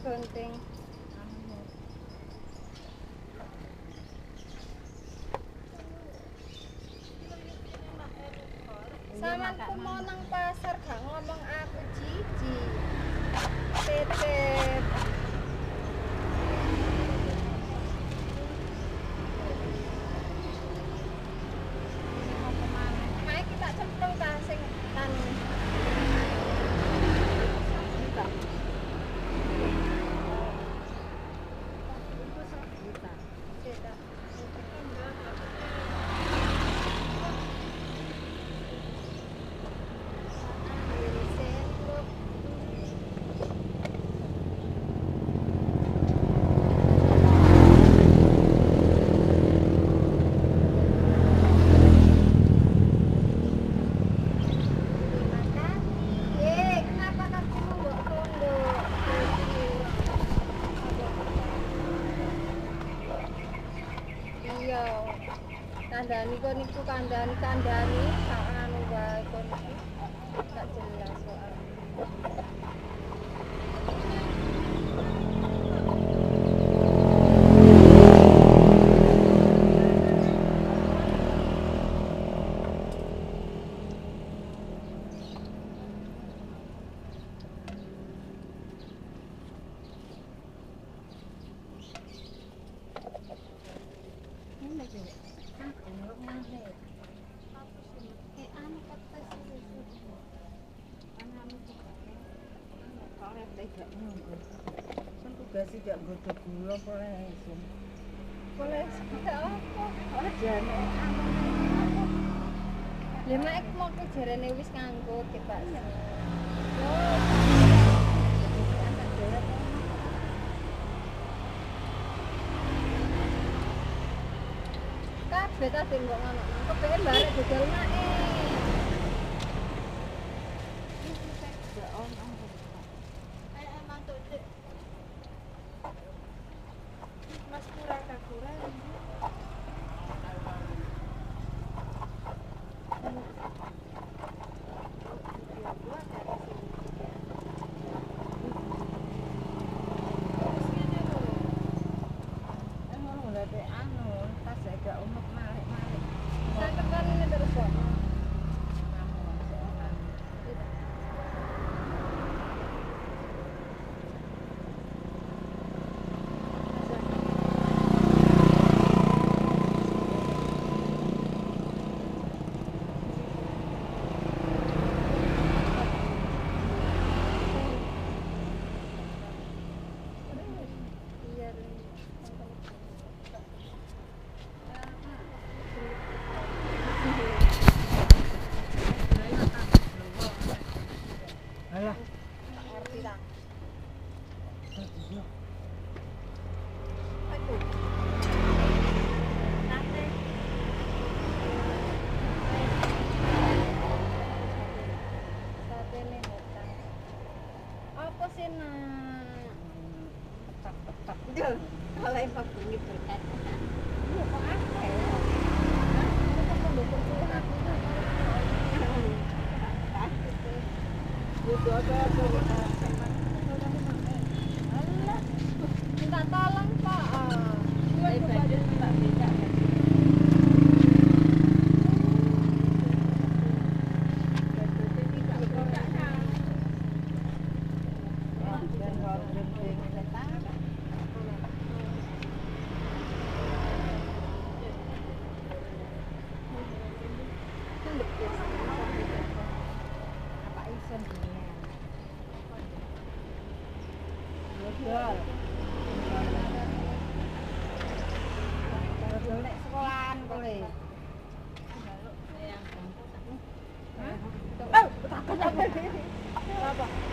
Gunting. Samanku mau nang pasar gak ngomong aku Cici. Titip. Mae kita cemplung ta sing anu. Kandhani kok niku kandhani sak anu wae kok gak jelas soal. Tugas tidak godok gula boleh isin. Boleh apa? Ajane Lha mek mau ke jarene wis nganggo Pak. Kabeh ta mbok ngono. Kepengin barek dodol mae. Mas kurang. Saya tekan ini terus kok. Alah, Ngerti ta? iya. Aduh. Sate. Sate nih hotel. Apa sih nak? Tak. Duh, kalau emang bunyi berkat. Iya kok akeh. Kita mendukung kulit aku tuh. Alah, minta tolong Pak. Nek sekolahan kowe. Hah? Apa?